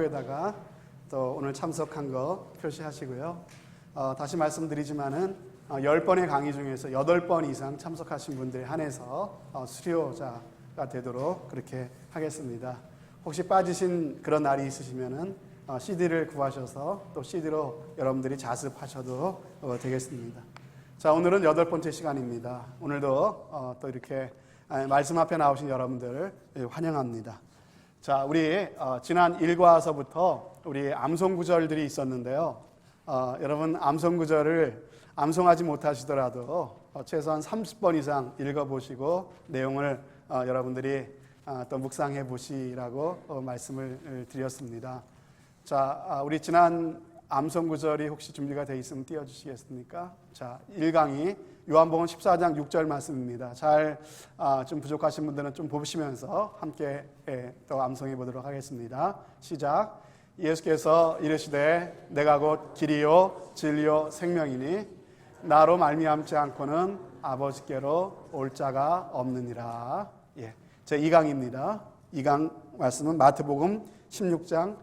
화면표에다가 또 오늘 참석한 거 표시하시고요. 다시 말씀드리지만은 10번의 강의 중에서 8번 이상 참석하신 분들에 한해서 수료자가 되도록 그렇게 하겠습니다. 혹시 빠지신 그런 날이 있으시면은 CD를 구하셔서 또 CD로 여러분들이 자습하셔도 되겠습니다. 자, 오늘은 8번째 시간입니다. 오늘도 또 이렇게 말씀 앞에 나오신 여러분들을 환영합니다. 자, 우리 지난 일과서부터 우리 암송 구절들이 있었는데요. 여러분 암송 구절을 암송하지 못하시더라도 최소한 30번 이상 읽어보시고 내용을 여러분들이 또 묵상해 보시라고 말씀을 드렸습니다. 자, 우리 지난 암송 구절이 혹시 준비가 되어 있으면 띄워주시겠습니까? 자, 1강이 요한복음 14장 6절 말씀입니다. 잘 좀 부족하신 분들은 좀 보시면서 함께 또 암송해 보도록 하겠습니다. 시작. 예수께서 이르시되 내가 곧 길이요 진리요 생명이니 나로 말미암지 않고는 아버지께로 올 자가 없느니라. 제 2강입니다. 2강 말씀은 마태복음 16장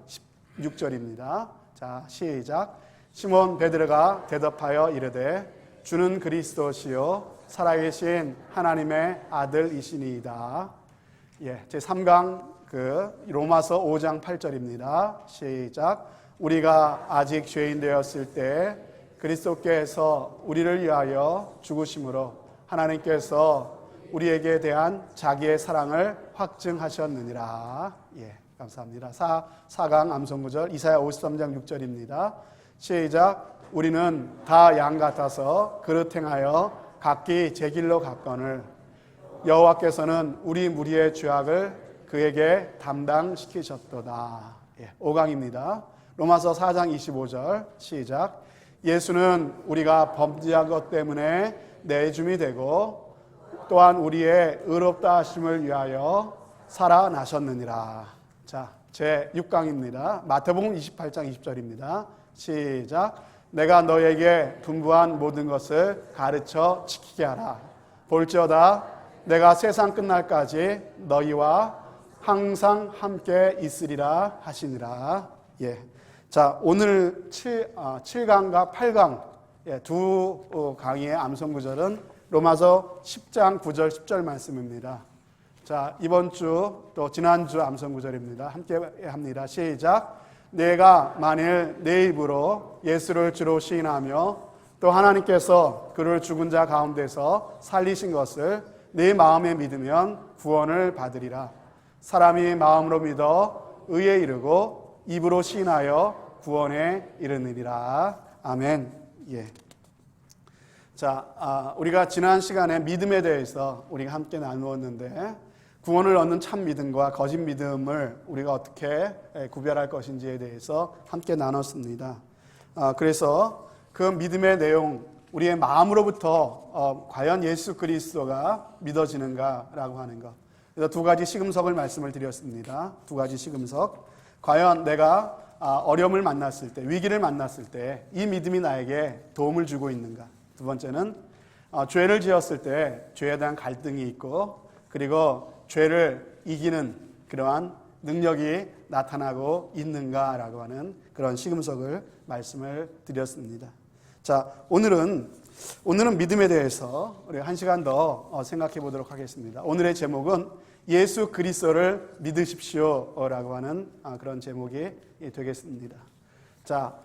16절입니다. 자, 시작. 시몬 베드로가 대답하여 이르되 주는 그리스도시요 살아계신 하나님의 아들이시니이다. 제 3강 로마서 5장 8절입니다. 시작. 우리가 아직 죄인 되었을 때 그리스도께서 우리를 위하여 죽으심으로 하나님께서 우리에게 대한 자기의 사랑을 확증하셨느니라. 감사합니다. 4강 암송구절 이사야 53장 6절입니다. 시작. 우리는 다 양 같아서 그릇 행하여 각기 제 길로 갔거늘 여호와께서는 우리 무리의 죄악을 그에게 담당시키셨도다. 5강입니다. 로마서 4장 25절 시작. 예수는 우리가 범죄한 것 때문에 내줌이 되고 또한 우리의 의롭다 하심을 위하여 살아나셨느니라. 자, 제 6강입니다. 마태복음 28장 20절입니다. 시작. 내가 너에게 분부한 모든 것을 가르쳐 지키게 하라. 볼지어다 내가 세상 끝날까지 너희와 항상 함께 있으리라 하시니라. 자, 오늘 7강과 8강 두 강의의 암송 구절은 로마서 10장 9절 10절 말씀입니다. 자, 이번 주 또 지난주 암송 구절입니다. 함께 합니다. 시작. 내가 만일 내 입으로 예수를 주로 시인하며 또 하나님께서 그를 죽은 자 가운데서 살리신 것을 내 마음에 믿으면 구원을 받으리라. 사람이 마음으로 믿어 의에 이르고 입으로 시인하여 구원에 이르느니라. 아멘. 자, 우리가 지난 시간에 믿음에 대해서 우리가 함께 나누었는데 구원을 얻는 참 믿음과 거짓 믿음을 우리가 어떻게 구별할 것인지에 대해서 함께 나눴습니다. 그래서 그 믿음의 내용, 우리의 마음으로부터 과연 예수 그리스도가 믿어지는가라고 하는 것. 그래서 두 가지 시금석을 말씀을 드렸습니다. 두 가지 시금석. 과연 내가 어려움을 만났을 때, 위기를 만났을 때 이 믿음이 나에게 도움을 주고 있는가. 두 번째는 죄를 지었을 때 죄에 대한 갈등이 있고 그리고 죄를 이기는 그러한 능력이 나타나고 있는가라고 하는 그런 시금석을 말씀을 드렸습니다. 자, 오늘은 믿음에 대해서 우리 한 시간 더 생각해 보도록 하겠습니다. 오늘의 제목은 예수 그리스도를 믿으십시오라고 하는 그런 제목이 되겠습니다. 자,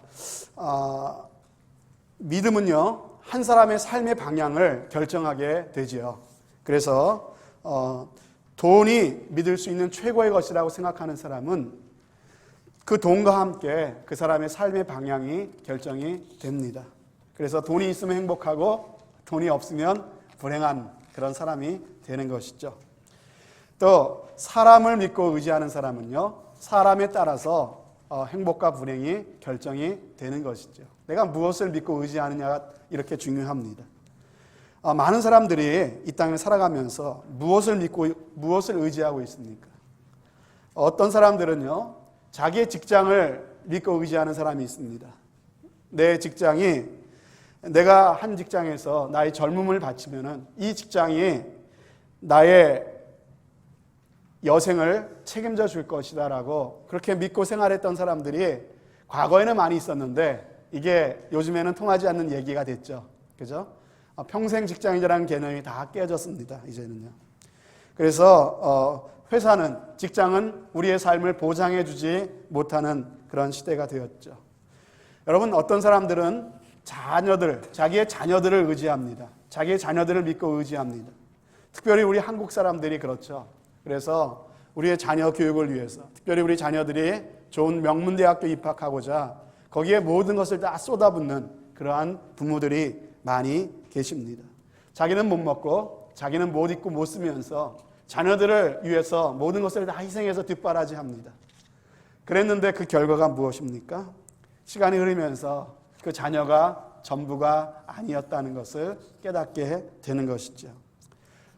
믿음은요 한 사람의 삶의 방향을 결정하게 되지요. 그래서 돈이 믿을 수 있는 최고의 것이라고 생각하는 사람은 그 돈과 함께 그 사람의 삶의 방향이 결정이 됩니다. 그래서 돈이 있으면 행복하고 돈이 없으면 불행한 그런 사람이 되는 것이죠. 또 사람을 믿고 의지하는 사람은요 사람에 따라서 행복과 불행이 결정이 되는 것이죠. 내가 무엇을 믿고 의지하느냐가 이렇게 중요합니다. 많은 사람들이 이 땅을 살아가면서 무엇을 믿고 무엇을 의지하고 있습니까? 어떤 사람들은요 자기의 직장을 믿고 의지하는 사람이 있습니다. 내 직장이 내가 한 직장에서 나의 젊음을 바치면은 이 직장이 나의 여생을 책임져 줄 것이다라고 그렇게 믿고 생활했던 사람들이 과거에는 많이 있었는데 이게 요즘에는 통하지 않는 얘기가 됐죠. 그죠? 평생 직장인이라는 개념이 다 깨졌습니다. 이제는요. 그래서 회사는, 직장은 우리의 삶을 보장해 주지 못하는 그런 시대가 되었죠. 여러분, 어떤 사람들은 자기의 자녀들을 의지합니다. 자기의 자녀들을 믿고 의지합니다. 특별히 우리 한국 사람들이 그렇죠. 그래서 우리의 자녀 교육을 위해서, 특별히 우리 자녀들이 좋은 명문대학교 입학하고자 거기에 모든 것을 다 쏟아붓는 그러한 부모들이 많이 계십니다. 자기는 못 먹고 자기는 못 입고 못 쓰면서 자녀들을 위해서 모든 것을 다 희생해서 뒷바라지합니다. 그랬는데 그 결과가 무엇입니까? 시간이 흐르면서 그 자녀가 전부가 아니었다는 것을 깨닫게 되는 것이죠.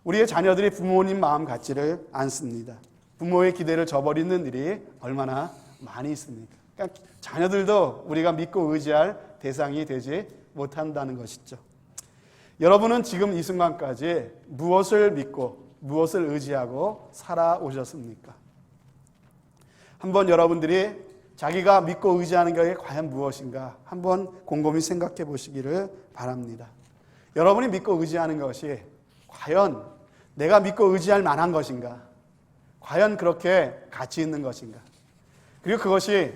우리의 자녀들이 부모님 마음 같지를 않습니다. 부모의 기대를 저버리는 일이 얼마나 많이 있습니까? 그러니까 자녀들도 우리가 믿고 의지할 대상이 되지 못한다는 것이죠. 여러분은 지금 이 순간까지 무엇을 믿고 무엇을 의지하고 살아오셨습니까? 한번 여러분들이 자기가 믿고 의지하는 것이 과연 무엇인가 한번 곰곰이 생각해 보시기를 바랍니다. 여러분이 믿고 의지하는 것이 과연 내가 믿고 의지할 만한 것인가? 과연 그렇게 가치 있는 것인가? 그리고 그것이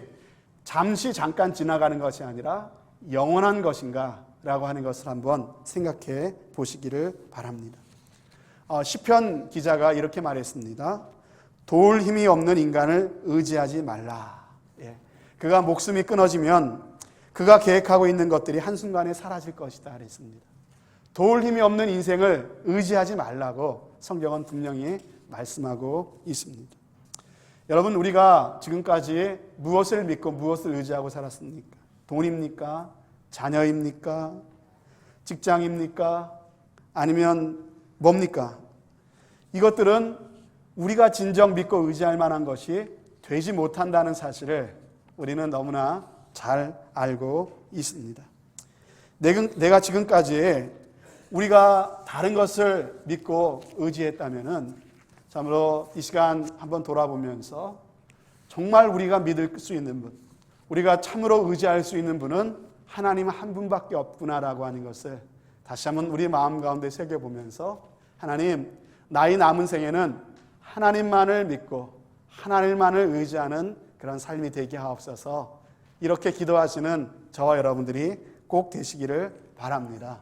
잠깐 지나가는 것이 아니라 영원한 것인가? 라고 하는 것을 한번 생각해 보시기를 바랍니다. 시편 기자가 이렇게 말했습니다. 도울 힘이 없는 인간을 의지하지 말라. 그가 목숨이 끊어지면 그가 계획하고 있는 것들이 한순간에 사라질 것이다 그랬습니다. 도울 힘이 없는 인생을 의지하지 말라고 성경은 분명히 말씀하고 있습니다. 여러분, 우리가 지금까지 무엇을 믿고 무엇을 의지하고 살았습니까? 돈입니까? 자녀입니까? 직장입니까? 아니면 뭡니까? 이것들은 우리가 진정 믿고 의지할 만한 것이 되지 못한다는 사실을 우리는 너무나 잘 알고 있습니다. 내가 지금까지 우리가 다른 것을 믿고 의지했다면은 참으로 이 시간 한번 돌아보면서 정말 우리가 믿을 수 있는 분, 우리가 참으로 의지할 수 있는 분은 하나님 한 분밖에 없구나라고 하는 것을 다시 한번 우리 마음 가운데 새겨보면서 하나님, 나의 남은 생에는 하나님만을 믿고 하나님만을 의지하는 그런 삶이 되게 하옵소서. 이렇게 기도하시는 저와 여러분들이 꼭 되시기를 바랍니다.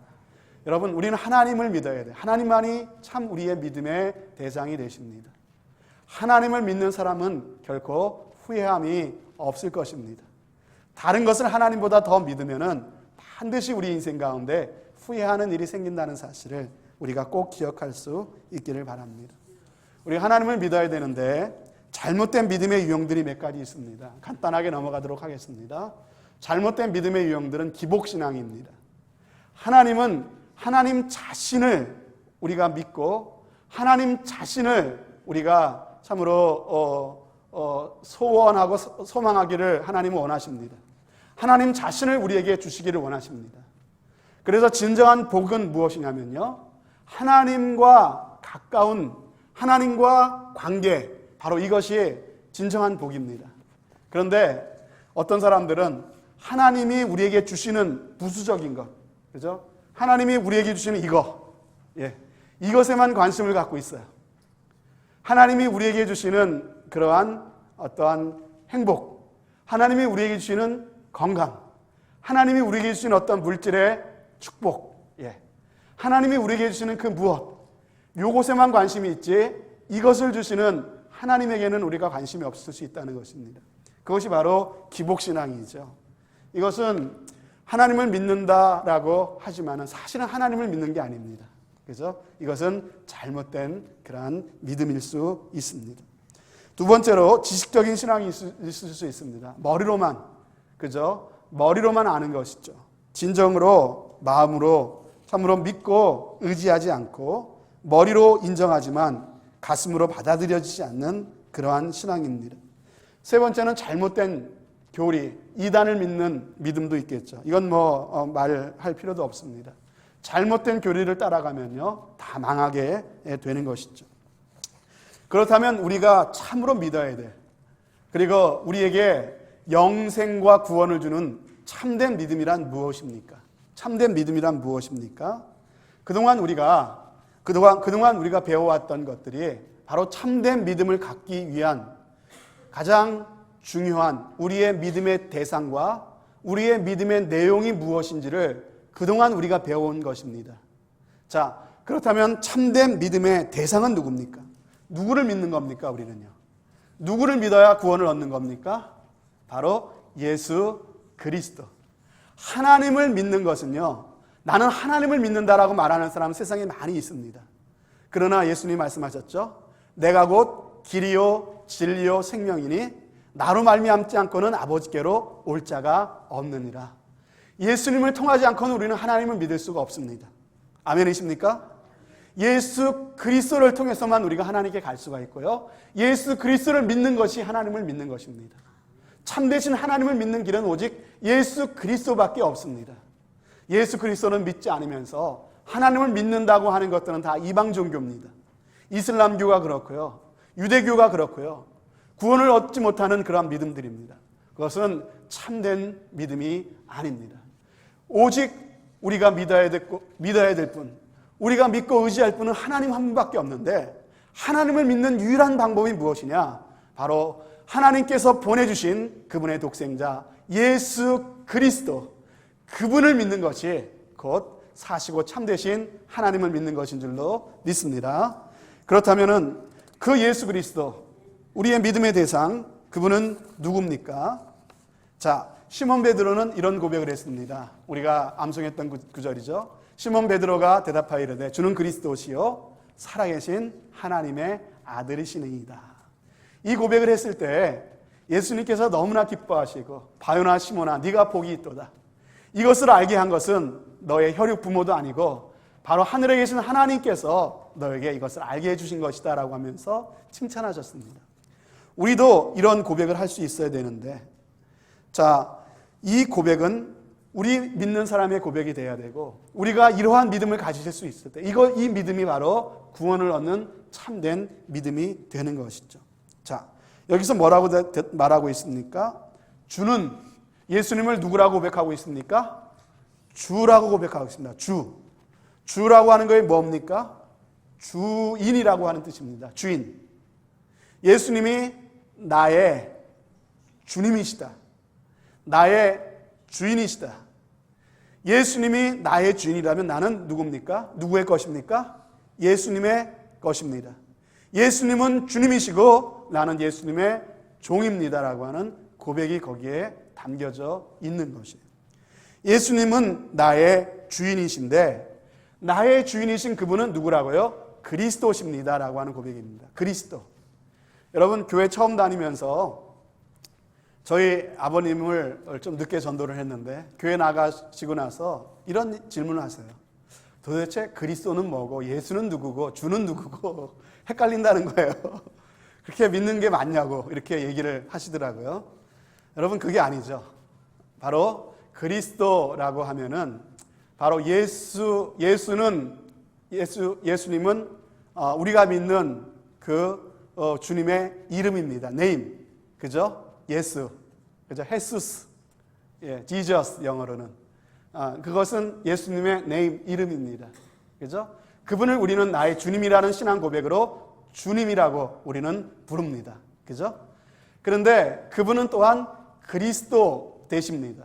여러분, 우리는 하나님을 믿어야 돼요. 하나님만이 참 우리의 믿음의 대상이 되십니다. 하나님을 믿는 사람은 결코 후회함이 없을 것입니다. 다른 것을 하나님보다 더 믿으면은 반드시 우리 인생 가운데 후회하는 일이 생긴다는 사실을 우리가 꼭 기억할 수 있기를 바랍니다. 우리 하나님을 믿어야 되는데 잘못된 믿음의 유형들이 몇 가지 있습니다. 간단하게 넘어가도록 하겠습니다. 잘못된 믿음의 유형들은 기복신앙입니다. 하나님은 하나님 자신을 우리가 믿고 하나님 자신을 우리가 참으로 소원하고 소망하기를 하나님은 원하십니다. 하나님 자신을 우리에게 주시기를 원하십니다. 그래서 진정한 복은 무엇이냐면요, 하나님과 가까운 하나님과 관계, 바로 이것이 진정한 복입니다. 그런데 어떤 사람들은 하나님이 우리에게 주시는 부수적인 것, 그죠? 하나님이 우리에게 주시는 이것에만 관심을 갖고 있어요. 하나님이 우리에게 주시는 그러한 어떠한 행복, 하나님이 우리에게 주시는 건강, 하나님이 우리에게 주시는 어떤 물질의 축복, 하나님이 우리에게 주시는 그 무엇, 요것에만 관심이 있지 이것을 주시는 하나님에게는 우리가 관심이 없을 수 있다는 것입니다. 그것이 바로 기복신앙이죠. 이것은 하나님을 믿는다라고 하지만 사실은 하나님을 믿는 게 아닙니다. 그래서 이것은 잘못된 그러한 믿음일 수 있습니다. 두 번째로 지식적인 신앙이 있을 수 있습니다. 머리로만, 그죠? 머리로만 아는 것이죠. 진정으로 마음으로 참으로 믿고 의지하지 않고 머리로 인정하지만 가슴으로 받아들여지지 않는 그러한 신앙입니다. 세 번째는 잘못된 교리, 이단을 믿는 믿음도 있겠죠. 이건 말할 필요도 없습니다. 잘못된 교리를 따라가면요, 다 망하게 되는 것이죠. 그렇다면 우리가 참으로 믿어야 돼. 그리고 우리에게 영생과 구원을 주는 참된 믿음이란 무엇입니까? 참된 믿음이란 무엇입니까? 그동안 우리가 배워왔던 것들이 바로 참된 믿음을 갖기 위한 가장 중요한 우리의 믿음의 대상과 우리의 믿음의 내용이 무엇인지를 그동안 우리가 배워온 것입니다. 자, 그렇다면 참된 믿음의 대상은 누굽니까? 누구를 믿는 겁니까, 우리는요? 누구를 믿어야 구원을 얻는 겁니까? 바로 예수 그리스도. 하나님을 믿는 것은요, 나는 하나님을 믿는다라고 말하는 사람은 세상에 많이 있습니다. 그러나 예수님이 말씀하셨죠. 내가 곧 길이요 진리요 생명이니 나로 말미암지 않고는 아버지께로 올 자가 없느니라. 예수님을 통하지 않고는 우리는 하나님을 믿을 수가 없습니다. 아멘이십니까? 예수 그리스도를 통해서만 우리가 하나님께 갈 수가 있고요, 예수 그리스도를 믿는 것이 하나님을 믿는 것입니다. 참되신 하나님을 믿는 길은 오직 예수 그리스도밖에 없습니다. 예수 그리스도는 믿지 않으면서 하나님을 믿는다고 하는 것들은 다 이방 종교입니다. 이슬람교가 그렇고요, 유대교가 그렇고요, 구원을 얻지 못하는 그러한 믿음들입니다. 그것은 참된 믿음이 아닙니다. 오직 우리가 믿어야 될 분, 우리가 믿고 의지할 분은 하나님 한 분밖에 없는데, 하나님을 믿는 유일한 방법이 무엇이냐? 바로 하나님께서 보내주신 그분의 독생자 예수 그리스도, 그분을 믿는 것이 곧 사시고 참되신 하나님을 믿는 것인 줄로 믿습니다. 그렇다면 그 예수 그리스도, 우리의 믿음의 대상, 그분은 누굽니까? 자, 시몬 베드로는 이런 고백을 했습니다. 우리가 암송했던 구절이죠. 시몬 베드로가 대답하여 이르되 주는 그리스도시요 살아계신 하나님의 아들이시니이다. 이 고백을 했을 때 예수님께서 너무나 기뻐하시고, 바요나 시몬아 네가 복이 있도다. 이것을 알게 한 것은 너의 혈육 부모도 아니고 바로 하늘에 계신 하나님께서 너에게 이것을 알게 해주신 것이다 라고 하면서 칭찬하셨습니다. 우리도 이런 고백을 할 수 있어야 되는데, 자, 이 고백은 우리 믿는 사람의 고백이 돼야 되고, 우리가 이러한 믿음을 가지실 수 있을 때 이 믿음이 바로 구원을 얻는 참된 믿음이 되는 것이죠. 자, 여기서 뭐라고 말하고 있습니까? 주는, 예수님을 누구라고 고백하고 있습니까? 주라고 고백하고 있습니다. 주라고 하는 것이 뭡니까? 주인이라고 하는 뜻입니다. 주인. 예수님이 나의 주님이시다. 나의 주인이시다. 예수님이 나의 주인이라면 나는 누굽니까? 누구의 것입니까? 예수님의 것입니다. 예수님은 주님이시고 나는 예수님의 종입니다라고 하는 고백이 거기에 담겨져 있는 것이에요. 예수님은 나의 주인이신데, 나의 주인이신 그분은 누구라고요? 그리스도십니다라고 하는 고백입니다. 그리스도. 여러분, 교회 처음 다니면서 저희 아버님을 좀 늦게 전도를 했는데, 교회 나가시고 나서 이런 질문을 하세요. 도대체 그리스도는 뭐고 예수는 누구고 주는 누구고 헷갈린다는 거예요. 그렇게 믿는 게 맞냐고 이렇게 얘기를 하시더라고요. 여러분, 그게 아니죠. 바로 그리스도라고 하면은 바로 예수님은 우리가 믿는 그 주님의 이름입니다. 네임. 그죠? 예수. 그죠? 헤수스. 예, 지저스 영어로는. 그것은 예수님의 네임, 이름입니다. 그죠? 그분을 우리는 나의 주님이라는 신앙 고백으로 주님이라고 우리는 부릅니다. 그죠? 그런데 그분은 또한 그리스도 되십니다.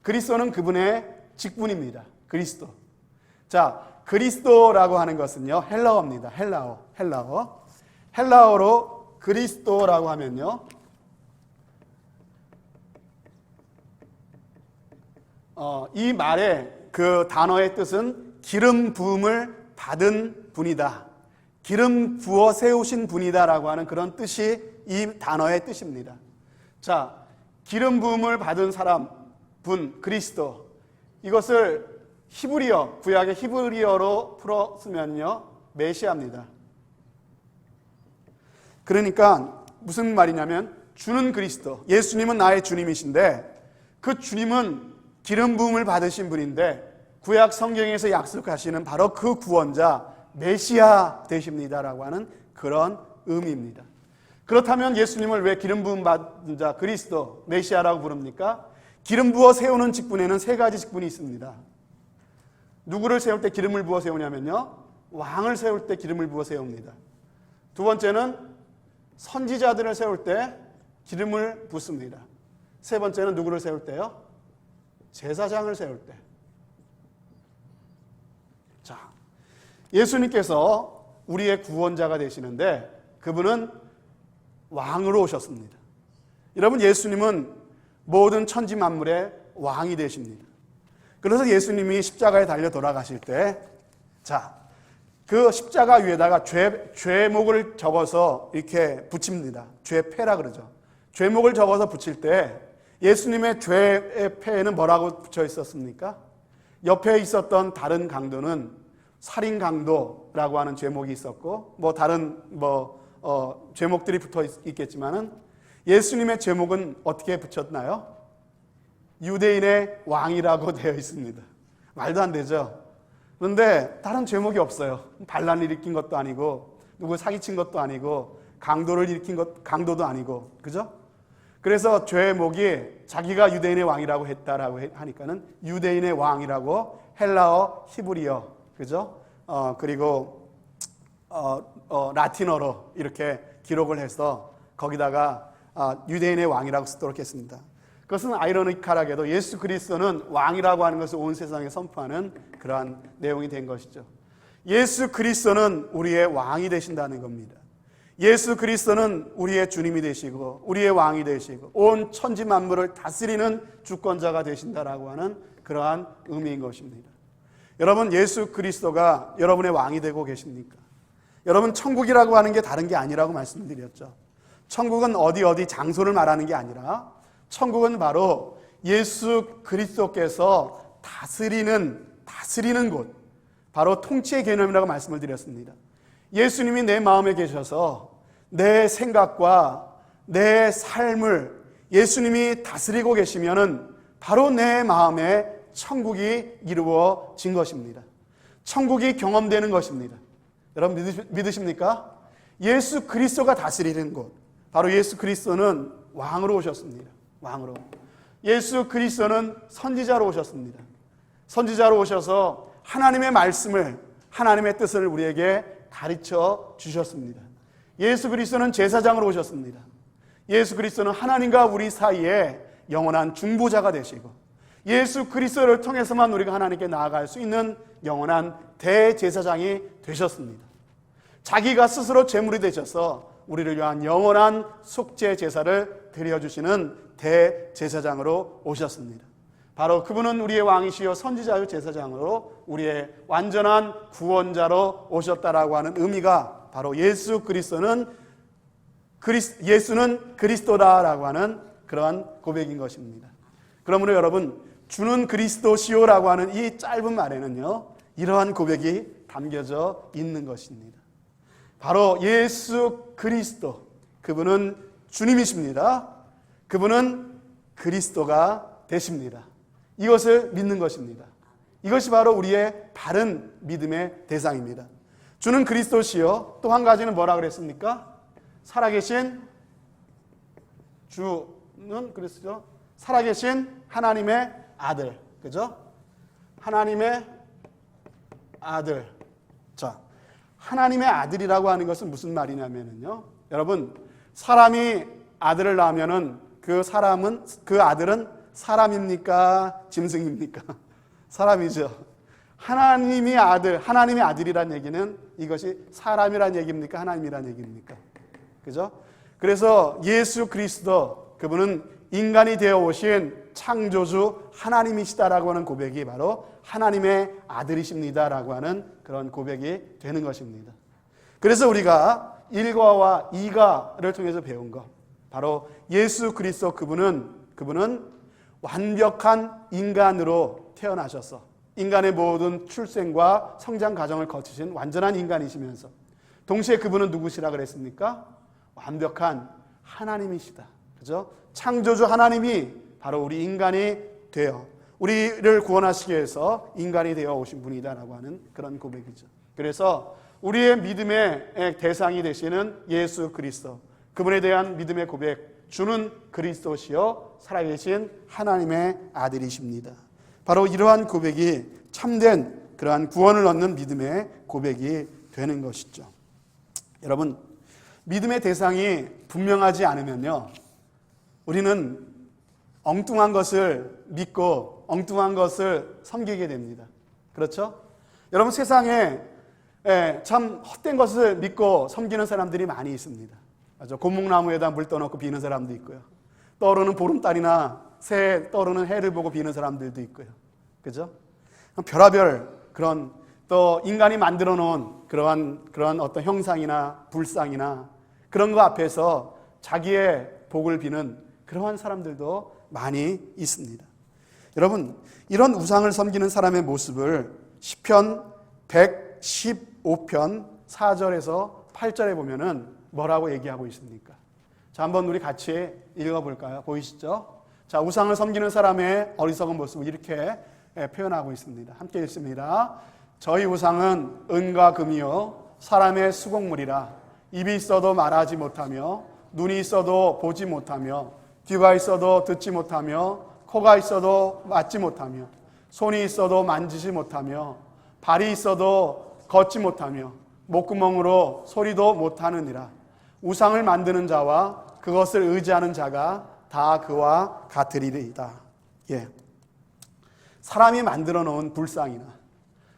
그리스도는 그분의 직분입니다. 그리스도. 자, 그리스도라고 하는 것은요, 헬라어입니다. 헬라어로 그리스도라고 하면요, 이 말의 그 단어의 뜻은 기름 부음을 받은 분이다, 기름 부어 세우신 분이다라고 하는 그런 뜻이 이 단어의 뜻입니다. 자, 기름 부음을 받은 사람, 분, 그리스도, 이것을 히브리어, 구약의 히브리어로 풀었으면요, 메시아입니다. 그러니까 무슨 말이냐면, 주는 그리스도, 예수님은 나의 주님이신데 그 주님은 기름 부음을 받으신 분인데 구약 성경에서 약속하시는 바로 그 구원자 메시아 되십니다라고 하는 그런 의미입니다. 그렇다면 예수님을 왜 기름 부음 받은 자 그리스도 메시아라고 부릅니까? 기름 부어 세우는 직분에는 세 가지 직분이 있습니다. 누구를 세울 때 기름을 부어 세우냐면요, 왕을 세울 때 기름을 부어 세웁니다. 두 번째는 선지자들을 세울 때 기름을 붓습니다. 세 번째는 누구를 세울 때요? 제사장을 세울 때. 자, 예수님께서 우리의 구원자가 되시는데 그분은 왕으로 오셨습니다. 여러분, 예수님은 모든 천지 만물의 왕이 되십니다. 그래서 예수님이 십자가에 달려 돌아가실 때, 자, 그 십자가 위에다가 죄목을 적어서 이렇게 붙입니다. 죄패라 그러죠. 죄목을 적어서 붙일 때 예수님의 죄의 패에는 뭐라고 붙여 있었습니까? 옆에 있었던 다른 강도는 살인 강도라고 하는 죄목이 있었고, 다른 죄목들이 붙어 있겠지만은 예수님의 죄목은 어떻게 붙였나요? 유대인의 왕이라고 되어 있습니다. 말도 안 되죠. 그런데 다른 죄목이 없어요. 반란을 일으킨 것도 아니고, 누구 사기친 것도 아니고, 강도를 일으킨 강도도 아니고, 그죠? 그래서 죄목이 자기가 유대인의 왕이라고 했다라고 하니까는 유대인의 왕이라고 헬라어, 히브리어, 그죠? 그리고 라틴어로 이렇게 기록을 해서 거기다가 유대인의 왕이라고 쓰도록 했습니다. 그것은 아이러니컬하게도 예수 그리스도는 왕이라고 하는 것을 온 세상에 선포하는 그러한 내용이 된 것이죠. 예수 그리스도는 우리의 왕이 되신다는 겁니다. 예수 그리스도는 우리의 주님이 되시고 우리의 왕이 되시고 온 천지 만물을 다스리는 주권자가 되신다라고 하는 그러한 의미인 것입니다. 여러분, 예수 그리스도가 여러분의 왕이 되고 계십니까? 여러분, 천국이라고 하는 게 다른 게 아니라고 말씀드렸죠. 천국은 어디 장소를 말하는 게 아니라 천국은 바로 예수 그리스도께서 다스리는 곳, 바로 통치의 개념이라고 말씀을 드렸습니다. 예수님이 내 마음에 계셔서 내 생각과 내 삶을 예수님이 다스리고 계시면은 바로 내 마음에 천국이 이루어진 것입니다. 천국이 경험되는 것입니다. 여러분 믿으십니까? 예수 그리스도가 다스리는 곳, 바로 예수 그리스도는 왕으로 오셨습니다. 왕으로. 예수 그리스도는 선지자로 오셨습니다. 선지자로 오셔서 하나님의 말씀을, 하나님의 뜻을 우리에게 가르쳐 주셨습니다. 예수 그리스도는 제사장으로 오셨습니다. 예수 그리스도는 하나님과 우리 사이에 영원한 중보자가 되시고 예수 그리스도를 통해서만 우리가 하나님께 나아갈 수 있는 영원한 대제사장이 되셨습니다. 자기가 스스로 제물이 되셔서 우리를 위한 영원한 속죄 제사를 드려주시는 대제사장으로 오셨습니다. 바로 그분은 우리의 왕이시여 선지자요 제사장으로 우리의 완전한 구원자로 오셨다라고 하는 의미가 바로 예수는 그리스도다라고 하는 그러한 고백인 것입니다. 그러므로 여러분, 주는 그리스도시요라고 하는 이 짧은 말에는요, 이러한 고백이 담겨져 있는 것입니다. 바로 예수 그리스도, 그분은 주님이십니다. 그분은 그리스도가 되십니다. 이것을 믿는 것입니다. 이것이 바로 우리의 바른 믿음의 대상입니다. 주는 그리스도시요, 또 한 가지는 뭐라 그랬습니까? 살아계신 주는 그리스도, 살아계신 하나님의 아들, 그죠? 하나님의 아들. 자, 하나님의 아들이라고 하는 것은 무슨 말이냐면요, 여러분, 사람이 아들을 낳으면은 그 아들은 사람입니까? 짐승입니까? 사람이죠. 하나님의 아들이란 얘기는 이것이 사람이란 얘기입니까? 하나님이란 얘기입니까? 그죠? 그래서 예수 그리스도, 그분은 인간이 되어 오신 창조주 하나님이시다라고 하는 고백이 바로 하나님의 아들이십니다라고 하는 그런 고백이 되는 것입니다. 그래서 우리가 1과와 2과를 통해서 배운 것, 바로 예수 그리스도 그분은 완벽한 인간으로 태어나셔서 인간의 모든 출생과 성장 과정을 거치신 완전한 인간이시면서 동시에 그분은 누구시라 그랬습니까? 완벽한 하나님이시다. 그죠? 창조주 하나님이 바로 우리 인간이 되어 우리를 구원하시기 위해서 인간이 되어 오신 분이다라고 하는 그런 고백이죠. 그래서 우리의 믿음의 대상이 되시는 예수 그리스도, 그분에 대한 믿음의 고백, 주는 그리스도시요 살아계신 하나님의 아들이십니다. 바로 이러한 고백이 참된 그러한 구원을 얻는 믿음의 고백이 되는 것이죠. 여러분, 믿음의 대상이 분명하지 않으면요, 우리는 엉뚱한 것을 믿고 엉뚱한 것을 섬기게 됩니다. 그렇죠? 여러분, 세상에 참 헛된 것을 믿고 섬기는 사람들이 많이 있습니다. 맞죠? 고목나무에다 물 떠놓고 비는 사람도 있고요. 떠오르는 보름달이나 새 떠오르는 해를 보고 비는 사람들도 있고요. 그죠? 별하별 그런 또 인간이 만들어 놓은 그런 어떤 형상이나 불상이나 그런 거 앞에서 자기의 복을 비는 그러한 사람들도 많이 있습니다. 여러분, 이런 우상을 섬기는 사람의 모습을 시편 115편 4절에서 8절에 보면은 뭐라고 얘기하고 있습니까? 자, 한번 우리 같이 읽어볼까요? 보이시죠? 자, 우상을 섬기는 사람의 어리석은 모습을 이렇게 표현하고 있습니다. 함께 읽습니다. 저희 우상은 은과 금이요 사람의 수공물이라. 입이 있어도 말하지 못하며 눈이 있어도 보지 못하며 귀가 있어도 듣지 못하며 코가 있어도 맞지 못하며 손이 있어도 만지지 못하며 발이 있어도 걷지 못하며 목구멍으로 소리도 못하느니라. 우상을 만드는 자와 그것을 의지하는 자가 다 그와 같으리이다. 예. 사람이 만들어 놓은 불상이나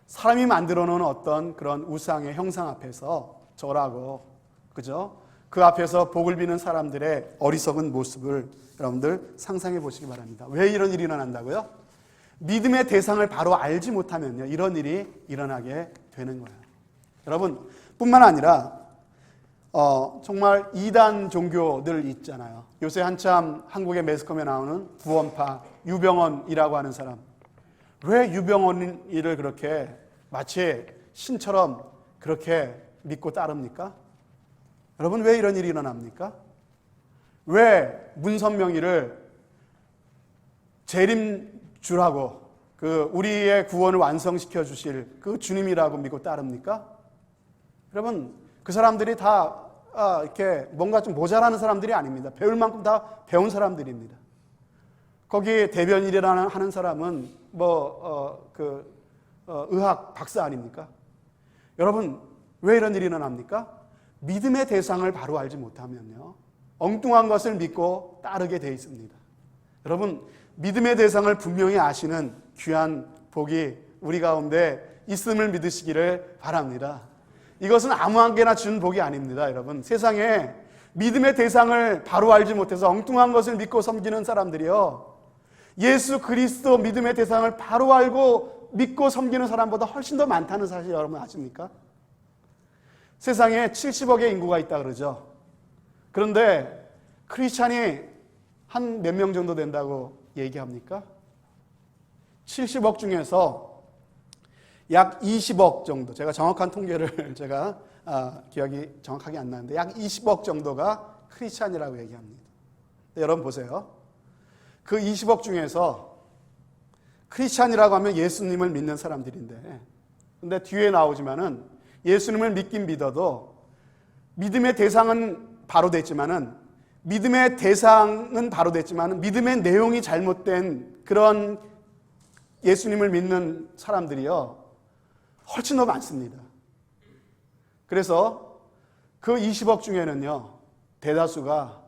사람이 만들어 놓은 어떤 그런 우상의 형상 앞에서 절하고, 그죠? 그 앞에서 복을 비는 사람들의 어리석은 모습을 여러분들 상상해 보시기 바랍니다. 왜 이런 일이 일어난다고요? 믿음의 대상을 바로 알지 못하면요, 이런 일이 일어나게 되는 거예요. 여러분, 뿐만 아니라 정말 이단 종교들 있잖아요. 요새 한참 한국의 매스컴에 나오는 구원파 유병원이라고 하는 사람. 왜 유병원이를 그렇게 마치 신처럼 그렇게 믿고 따릅니까? 여러분, 왜 이런 일이 일어납니까? 왜 문선명이를 재림주라고 우리의 구원을 완성시켜 주실 그 주님이라고 믿고 따릅니까? 여러분, 그 사람들이 다 이렇게 뭔가 좀 모자라는 사람들이 아닙니다. 배울 만큼 다 배운 사람들입니다. 거기 대변인이라는 하는 사람은 의학 박사 아닙니까? 여러분, 왜 이런 일이 일어납니까? 믿음의 대상을 바로 알지 못하면요, 엉뚱한 것을 믿고 따르게 돼 있습니다. 여러분, 믿음의 대상을 분명히 아시는 귀한 복이 우리 가운데 있음을 믿으시기를 바랍니다. 이것은 아무한테나 준 복이 아닙니다. 여러분, 세상에 믿음의 대상을 바로 알지 못해서 엉뚱한 것을 믿고 섬기는 사람들이요, 예수 그리스도 믿음의 대상을 바로 알고 믿고 섬기는 사람보다 훨씬 더 많다는 사실 여러분 아십니까? 세상에 70억의 인구가 있다 그러죠. 그런데 크리스찬이 한 몇 명 정도 된다고 얘기합니까? 70억 중에서 약 20억 정도, 제가 정확한 통계를 제가 기억이 정확하게 안 나는데 약 20억 정도가 크리스찬이라고 얘기합니다. 여러분 보세요. 그 20억 중에서 크리스찬이라고 하면 예수님을 믿는 사람들인데, 근데 뒤에 나오지만은 예수님을 믿긴 믿어도 믿음의 대상은 바로 됐지만은 믿음의 내용이 잘못된 그런 예수님을 믿는 사람들이요, 훨씬 더 많습니다. 그래서 그 20억 중에는요, 대다수가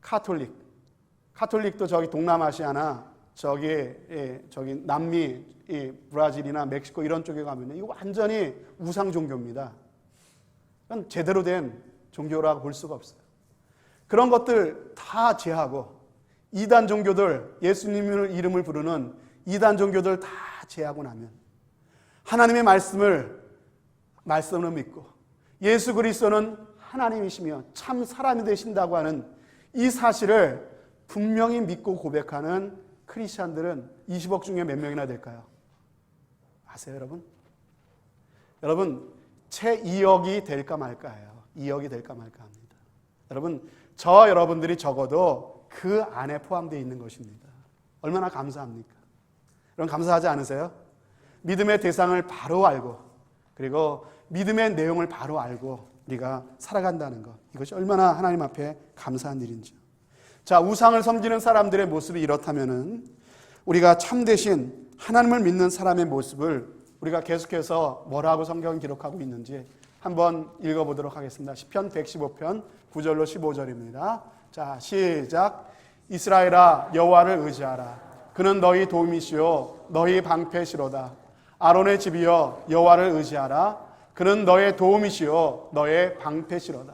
카톨릭도 저기 동남아시아나 저기 남미, 브라질이나 멕시코 이런 쪽에 가면 이거 완전히 우상 종교입니다. 그건 제대로 된 종교라고 볼 수가 없어요. 그런 것들 다 제하고 이단 종교들, 예수님의 이름을 부르는 이단 종교들 다 제하고 나면 하나님의 말씀을 믿고 예수 그리스도는 하나님이시며 참 사람이 되신다고 하는 이 사실을 분명히 믿고 고백하는 크리스찬들은 20억 중에 몇 명이나 될까요? 아세요, 여러분? 여러분, 채 2억이 될까 말까예요. 2억이 될까 말까 합니다. 여러분, 여러분들이 적어도 그 안에 포함되어 있는 것입니다. 얼마나 감사합니까? 여러분, 감사하지 않으세요? 믿음의 대상을 바로 알고, 그리고 믿음의 내용을 바로 알고 우리가 살아간다는 것, 이것이 얼마나 하나님 앞에 감사한 일인지요. 자, 우상을 섬기는 사람들의 모습이 이렇다면은 우리가 참되신 하나님을 믿는 사람의 모습을 우리가 계속해서 뭐라고 성경은 기록하고 있는지 한번 읽어보도록 하겠습니다. 시편 115편 9절로 15절입니다. 자, 시작. 이스라엘아, 여호와를 의지하라. 그는 너희 도움이시요 너희 방패시로다. 아론의 집이여, 여호와를 의지하라. 그는 너의 도움이시요 너의 방패시로다.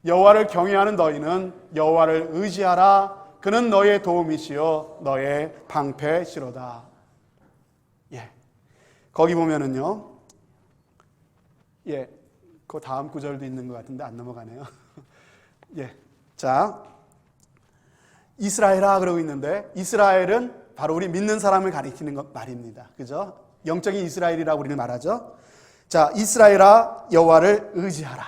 여호와를 경외하는 너희는 여호와를 의지하라. 그는 너의 도움이시요 너의 방패시로다. 예, 거기 보면은요, 예, 그 다음 구절도 있는 것 같은데 안 넘어가네요. 예, 자, 이스라엘아 그러고 있는데 이스라엘은 바로 우리 믿는 사람을 가리키는 것 말입니다. 그죠? 영적인 이스라엘이라고 우리는 말하죠. 자, 이스라엘아 여호와를 의지하라.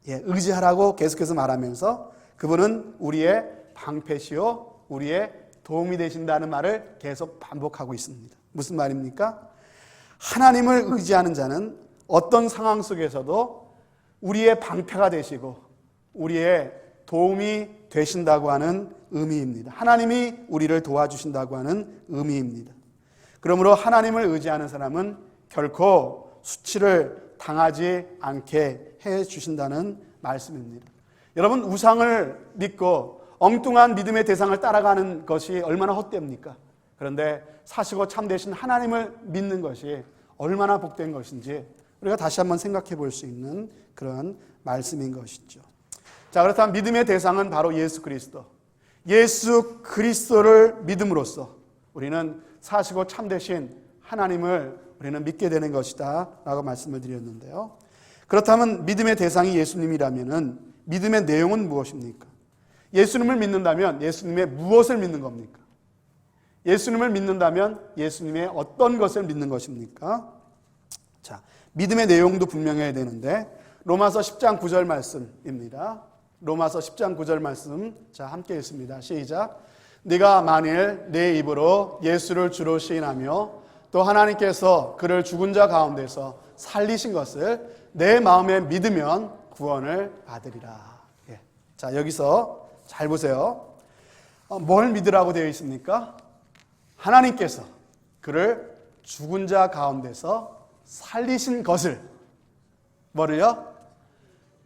예, 의지하라고 계속해서 말하면서 그분은 우리의 방패시요 우리의 도움이 되신다는 말을 계속 반복하고 있습니다. 무슨 말입니까? 하나님을 의지하는 자는 어떤 상황 속에서도 우리의 방패가 되시고 우리의 도움이 되신다고 하는 의미입니다. 하나님이 우리를 도와주신다고 하는 의미입니다. 그러므로 하나님을 의지하는 사람은 결코 수치를 당하지 않게 해 주신다는 말씀입니다. 여러분, 우상을 믿고 엉뚱한 믿음의 대상을 따라가는 것이 얼마나 헛됩니까? 그런데 사시고 참되신 하나님을 믿는 것이 얼마나 복된 것인지 우리가 다시 한번 생각해 볼 수 있는 그런 말씀인 것이죠. 자, 그렇다면 믿음의 대상은 바로 예수 그리스도. 예수 그리스도를 믿음으로써 우리는 사시고 참되신 하나님을 우리는 믿게 되는 것이다 라고 말씀을 드렸는데요. 그렇다면 믿음의 대상이 예수님이라면 믿음의 내용은 무엇입니까? 예수님을 믿는다면 예수님의 무엇을 믿는 겁니까? 예수님을 믿는다면 예수님의 어떤 것을 믿는 것입니까? 자, 믿음의 내용도 분명해야 되는데 로마서 10장 9절 말씀입니다. 로마서 10장 9절 말씀, 자, 함께 읽습니다. 시작. 네가 만일 내 입으로 예수를 주로 시인하며 또 하나님께서 그를 죽은 자 가운데서 살리신 것을 내 마음에 믿으면 구원을 받으리라. 예. 자, 여기서 잘 보세요. 뭘 믿으라고 되어 있습니까? 하나님께서 그를 죽은 자 가운데서 살리신 것을, 뭐를요?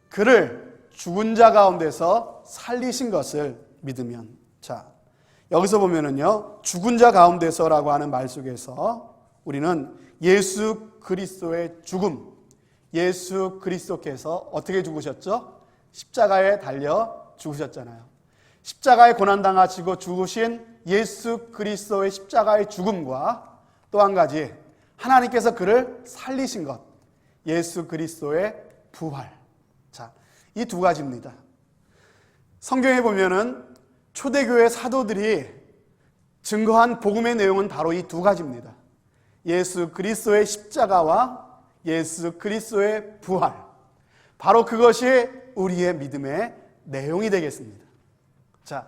그를 죽은 자 가운데서 살리신 것을 믿으면. 자, 여기서 보면은요, 죽은 자 가운데서라고 하는 말 속에서 우리는 예수 그리스도의 죽음, 예수 그리스도께서 어떻게 죽으셨죠? 십자가에 달려 죽으셨잖아요. 십자가에 고난당하시고 죽으신 예수 그리스도의 십자가의 죽음과 또 한 가지 하나님께서 그를 살리신 것, 예수 그리스도의 부활. 자, 이 두 가지입니다. 성경에 보면은 초대교회 사도들이 증거한 복음의 내용은 바로 이 두 가지입니다. 예수 그리스도의 십자가와 예수 그리스도의 부활. 바로 그것이 우리의 믿음의 내용이 되겠습니다. 자,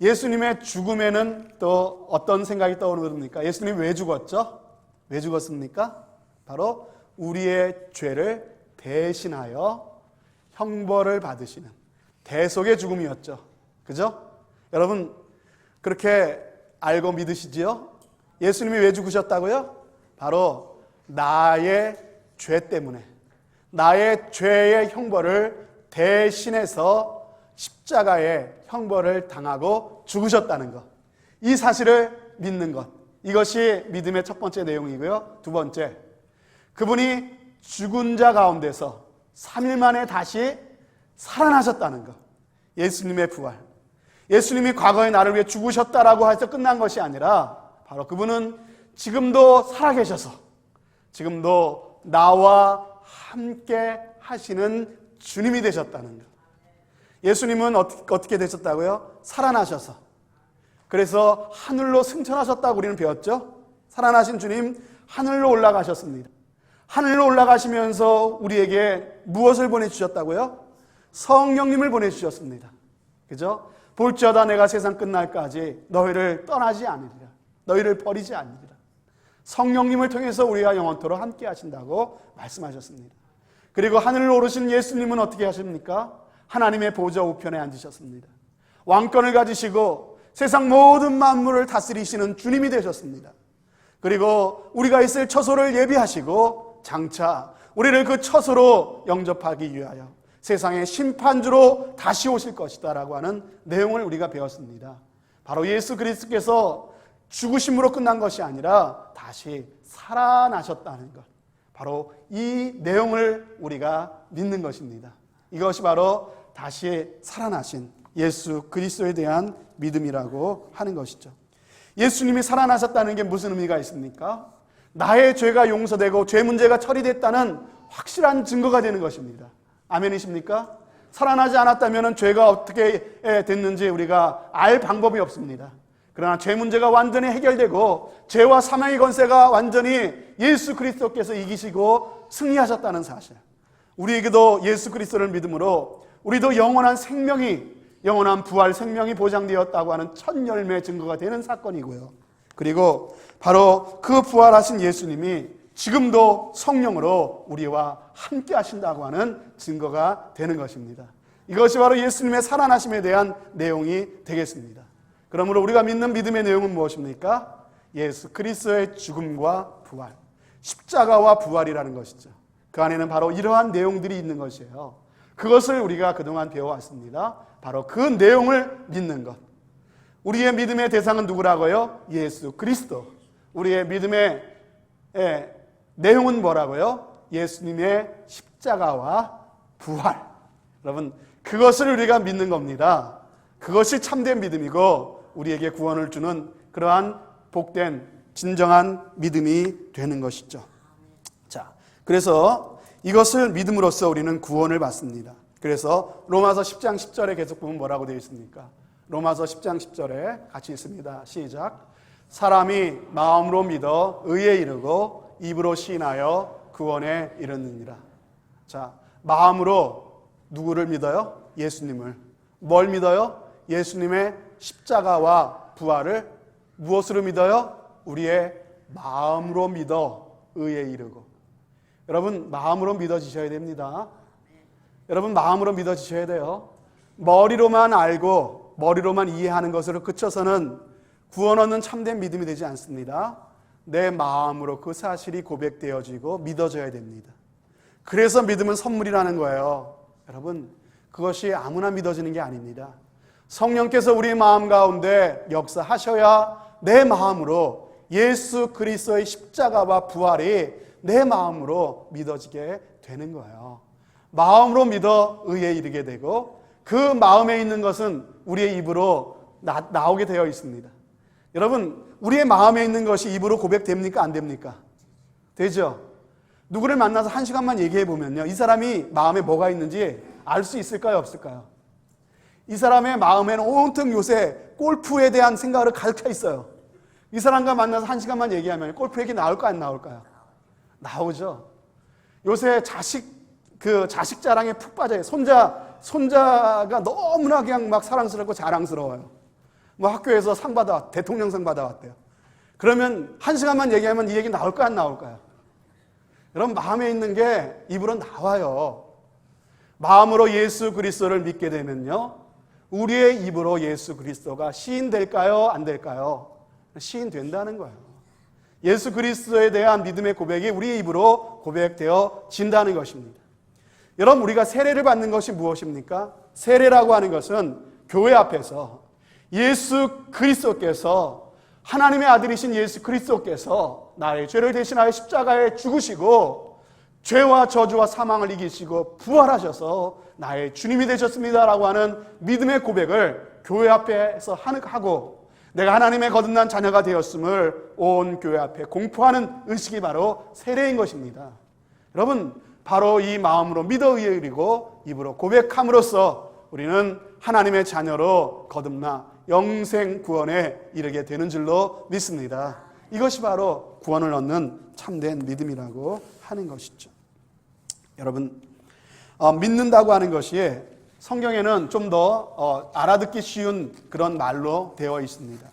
예수님의 죽음에는 또 어떤 생각이 떠오릅니까? 예수님이 왜 죽었죠? 왜 죽었습니까? 바로 우리의 죄를 대신하여 형벌을 받으시는 대속의 죽음이었죠. 그죠? 여러분, 그렇게 알고 믿으시지요? 예수님이 왜 죽으셨다고요? 바로 나의 죄 때문에, 나의 죄의 형벌을 대신해서 십자가의 형벌을 당하고 죽으셨다는 것, 이 사실을 믿는 것, 이것이 믿음의 첫 번째 내용이고요. 두 번째, 그분이 죽은 자 가운데서 3일 만에 다시 살아나셨다는 것, 예수님의 부활. 예수님이 과거에 나를 위해 죽으셨다라고 해서 끝난 것이 아니라 바로 그분은 지금도 살아계셔서 지금도 나와 함께 하시는 주님이 되셨다는 것. 예수님은 어떻게 되셨다고요? 살아나셔서. 그래서 하늘로 승천하셨다고 우리는 배웠죠? 살아나신 주님 하늘로 올라가셨습니다. 하늘로 올라가시면서 우리에게 무엇을 보내주셨다고요? 성령님을 보내주셨습니다. 그죠? 볼지어다 내가 세상 끝날까지 너희를 떠나지 않으리라. 너희를 버리지 않으리라. 성령님을 통해서 우리가 영원토록 함께 하신다고 말씀하셨습니다. 그리고 하늘을 오르신 예수님은 어떻게 하십니까? 하나님의 보좌 우편에 앉으셨습니다. 왕권을 가지시고 세상 모든 만물을 다스리시는 주님이 되셨습니다. 그리고 우리가 있을 처소를 예비하시고 장차 우리를 그 처소로 영접하기 위하여 세상의 심판주로 다시 오실 것이다 라고 하는 내용을 우리가 배웠습니다. 바로 예수 그리스도께서 죽으심으로 끝난 것이 아니라 다시 살아나셨다는 것, 바로 이 내용을 우리가 믿는 것입니다. 이것이 바로 다시 살아나신 예수 그리스도에 대한 믿음이라고 하는 것이죠. 예수님이 살아나셨다는 게 무슨 의미가 있습니까? 나의 죄가 용서되고 죄 문제가 처리됐다는 확실한 증거가 되는 것입니다. 아멘이십니까? 살아나지 않았다면 죄가 어떻게 됐는지 우리가 알 방법이 없습니다. 그러나 죄 문제가 완전히 해결되고 죄와 사망의 권세가 완전히 예수 그리스도께서 이기시고 승리하셨다는 사실, 우리에게도 예수 그리스도를 믿음으로 우리도 영원한 생명이, 영원한 부활 생명이 보장되었다고 하는 첫 열매 증거가 되는 사건이고요. 그리고 바로 그 부활하신 예수님이 지금도 성령으로 우리와 함께 하신다고 하는 증거가 되는 것입니다. 이것이 바로 예수님의 살아나심에 대한 내용이 되겠습니다. 그러므로 우리가 믿는 믿음의 내용은 무엇입니까? 예수 그리스도의 죽음과 부활, 십자가와 부활이라는 것이죠. 그 안에는 바로 이러한 내용들이 있는 것이에요. 그것을 우리가 그동안 배워왔습니다. 바로 그 내용을 믿는 것. 우리의 믿음의 대상은 누구라고요? 예수 그리스도. 우리의 믿음의 내용은 뭐라고요? 예수님의 십자가와 부활. 여러분, 그것을 우리가 믿는 겁니다. 그것이 참된 믿음이고 우리에게 구원을 주는 그러한 복된 진정한 믿음이 되는 것이죠. 자, 그래서 이것을 믿음으로써 우리는 구원을 받습니다. 그래서 로마서 10장 10절에 계속 보면 뭐라고 되어 있습니까? 로마서 10장 10절에 같이 있습니다. 시작. 사람이 마음으로 믿어 의에 이르고 입으로 시인하여 구원에 이르느니라. 자, 마음으로 누구를 믿어요? 예수님을. 뭘 믿어요? 예수님의 십자가와 부활을 무엇으로 믿어요? 우리의 마음으로 믿어 의에 이르고. 여러분, 마음으로 믿어지셔야 됩니다. 여러분, 마음으로 믿어지셔야 돼요. 머리로만 알고 머리로만 이해하는 것으로 그쳐서는 구원 얻는 참된 믿음이 되지 않습니다. 내 마음으로 그 사실이 고백되어지고 믿어져야 됩니다. 그래서 믿음은 선물이라는 거예요. 여러분, 그것이 아무나 믿어지는 게 아닙니다. 성령께서 우리 마음 가운데 역사하셔야 내 마음으로 예수 그리스도의 십자가와 부활이 내 마음으로 믿어지게 되는 거예요. 마음으로 믿어 의에 이르게 되고 그 마음에 있는 것은 우리의 입으로 나오게 되어 있습니다. 여러분, 우리의 마음에 있는 것이 입으로 고백됩니까? 안 됩니까? 되죠? 누구를 만나서 1시간만 얘기해 보면요, 이 사람이 마음에 뭐가 있는지 알 수 있을까요? 없을까요? 이 사람의 마음에는 온통 요새 골프에 대한 생각을 가득 차 있어요. 이 사람과 만나서 1시간만 얘기하면 골프 얘기 나올까 안 나올까요? 나오죠. 요새 자식 자랑에 푹 빠져요. 손자가 너무나 그냥 막 사랑스럽고 자랑스러워요. 뭐 학교에서 대통령상 받아왔대요. 그러면 1시간만 얘기하면 이 얘기 나올까 안 나올까요? 여러분, 마음에 있는 게 입으로 나와요. 마음으로 예수 그리스도를 믿게 되면요, 우리의 입으로 예수 그리스도가 시인될까요? 안 될까요? 시인된다는 거예요. 예수 그리스도에 대한 믿음의 고백이 우리의 입으로 고백되어진다는 것입니다. 여러분, 우리가 세례를 받는 것이 무엇입니까? 세례라고 하는 것은 교회 앞에서 예수 그리스도께서, 하나님의 아들이신 예수 그리스도께서 나의 죄를 대신하여 십자가에 죽으시고 죄와 저주와 사망을 이기시고 부활하셔서 나의 주님이 되셨습니다라고 하는 믿음의 고백을 교회 앞에서 하고, 내가 하나님의 거듭난 자녀가 되었음을 온 교회 앞에 공포하는 의식이 바로 세례인 것입니다. 여러분, 바로 이 마음으로 믿어 의에 이르고 입으로 고백함으로써 우리는 하나님의 자녀로 거듭나 영생 구원에 이르게 되는 줄로 믿습니다. 이것이 바로 구원을 얻는 참된 믿음이라고 하는 것이죠. 여러분, 믿는다고 하는 것이 성경에는 좀 더 알아듣기 쉬운 그런 말로 되어 있습니다.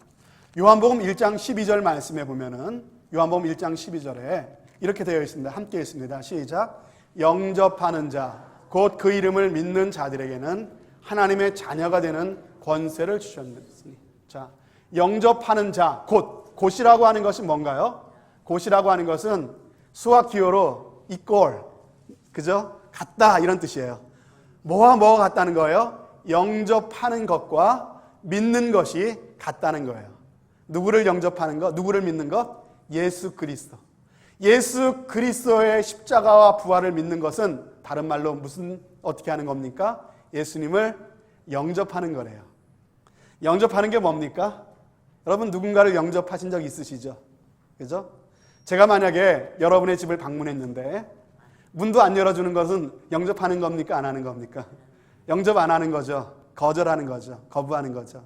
요한복음 1장 12절 말씀에 보면은 요한복음 1장 12절에 이렇게 되어 있습니다. 함께 읽습니다. 시작. 영접하는 자, 곧 그 이름을 믿는 자들에게는 하나님의 자녀가 되는 권세를 주셨으니. 자, 영접하는 자, 곧이라고 하는 것이 뭔가요? 곧이라고 하는 것은 수학 기호로 equal, 그죠? 같다 이런 뜻이에요. 뭐와 뭐가 같다는 거예요? 영접하는 것과 믿는 것이 같다는 거예요. 누구를 영접하는 것, 누구를 믿는 것? 예수 그리스도. 예수 그리스도의 십자가와 부활을 믿는 것은 다른 말로 어떻게 하는 겁니까? 예수님을 영접하는 거래요. 영접하는 게 뭡니까? 여러분 누군가를 영접하신 적 있으시죠? 그죠? 제가 만약에 여러분의 집을 방문했는데 문도 안 열어주는 것은 영접하는 겁니까? 안 하는 겁니까? 영접 안 하는 거죠. 거절하는 거죠. 거부하는 거죠.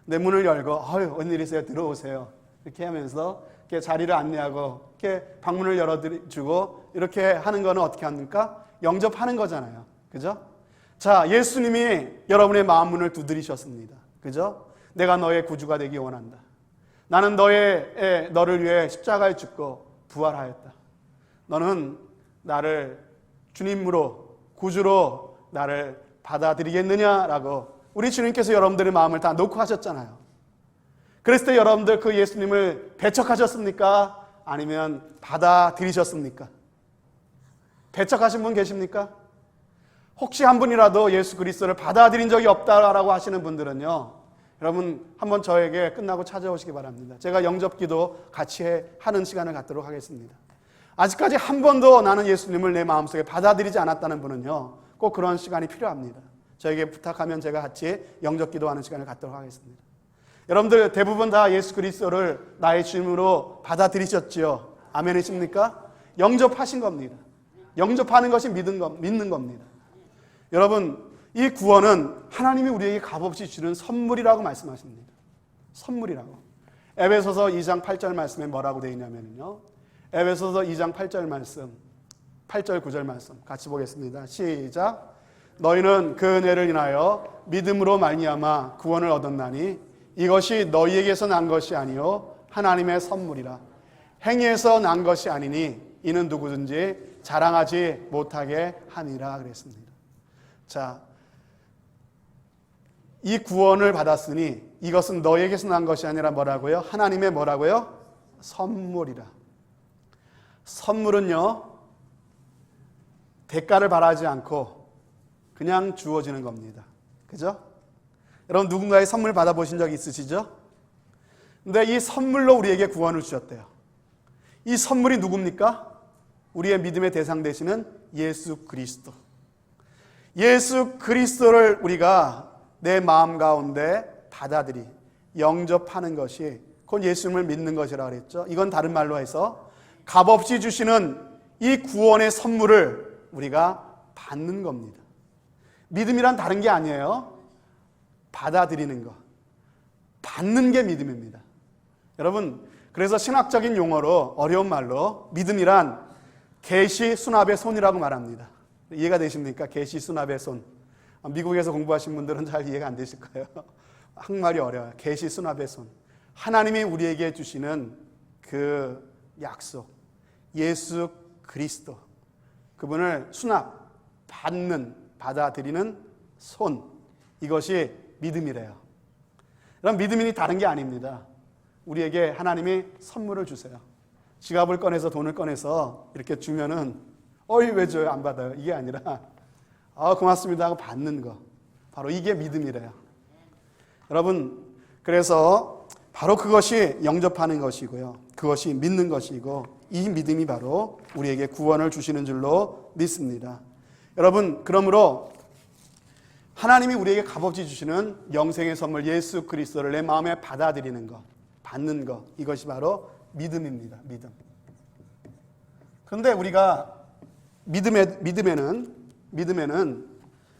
내 문을 열고 웬일이세요? 들어오세요. 이렇게 하면서 이렇게 자리를 안내하고 이렇게 방문을 열어주고 이렇게 하는 거는 어떻게 합니까? 영접하는 거잖아요. 그죠? 자, 예수님이 여러분의 마음 문을 두드리셨습니다. 그죠? 내가 너의 구주가 되기 원한다. 나는 너를 위해 십자가에 죽고 부활하였다. 너는 나를 주님으로 구주로 나를 받아들이겠느냐라고 우리 주님께서 여러분들의 마음을 다 놓고 하셨잖아요. 그랬을 때 여러분들 그 예수님을 배척하셨습니까? 아니면 받아들이셨습니까? 배척하신 분 계십니까? 혹시 한 분이라도 예수 그리스도를 받아들인 적이 없다라고 하시는 분들은요, 여러분 한번 저에게 끝나고 찾아오시기 바랍니다. 제가 영접기도 같이 하는 시간을 갖도록 하겠습니다. 아직까지 한 번도 나는 예수님을 내 마음속에 받아들이지 않았다는 분은요, 꼭 그런 시간이 필요합니다. 저에게 부탁하면 제가 같이 영접기도하는 시간을 갖도록 하겠습니다. 여러분들 대부분 다 예수 그리스도를 나의 주님으로 받아들이셨지요? 아멘이십니까? 영접하신 겁니다. 영접하는 것이 믿는 겁니다. 여러분, 이 구원은 하나님이 우리에게 값없이 주는 선물이라고 말씀하십니다. 선물이라고. 에베소서 2장 8절 말씀에 뭐라고 되어 있냐면요, 에베소서 2장 8절 말씀, 8절 9절 말씀 같이 보겠습니다. 시작. 너희는 그 은혜를 인하여 믿음으로 말미암아 구원을 얻었나니 이것이 너희에게서 난 것이 아니요 하나님의 선물이라. 행위에서 난 것이 아니니 이는 누구든지 자랑하지 못하게 하니라 그랬습니다. 자, 이 구원을 받았으니 이것은 너희에게서 난 것이 아니라 뭐라고요? 하나님의 뭐라고요? 선물이라. 선물은요, 대가를 바라지 않고 그냥 주어지는 겁니다. 그죠? 여러분 누군가의 선물 받아보신 적 있으시죠? 근데 이 선물로 우리에게 구원을 주셨대요. 이 선물이 누굽니까? 우리의 믿음의 대상 되시는 예수 그리스도. 예수 그리스도를 우리가 내 마음 가운데 받아들이 영접하는 것이 곧 예수님을 믿는 것이라고 그랬죠. 이건 다른 말로 해서 값없이 주시는 이 구원의 선물을 우리가 받는 겁니다. 믿음이란 다른 게 아니에요. 받아들이는 것, 받는 게 믿음입니다. 여러분, 그래서 신학적인 용어로 어려운 말로 믿음이란 계시 수납의 손이라고 말합니다. 이해가 되십니까? 계시 수납의 손. 미국에서 공부하신 분들은 잘 이해가 안 되실 거예요. 한국말이 어려워요. 계시 수납의 손. 하나님이 우리에게 주시는 그 약속, 예수 그리스도, 그분을 수납, 받는, 받아들이는 손, 이것이 믿음이래요. 그럼 믿음이 다른 게 아닙니다. 우리에게 하나님이 선물을 주세요. 지갑을 꺼내서 돈을 꺼내서 이렇게 주면은 왜 줘요? 안 받아요. 이게 아니라 고맙습니다 하고 받는 거, 바로 이게 믿음이래요. 여러분, 그래서 바로 그것이 영접하는 것이고요, 그것이 믿는 것이고, 이 믿음이 바로 우리에게 구원을 주시는 줄로 믿습니다. 여러분, 그러므로 하나님이 우리에게 값없이 주시는 영생의 선물 예수 그리스도를 내 마음에 받아들이는 것, 받는 것, 이것이 바로 믿음입니다. 믿음. 그런데 우리가 믿음에는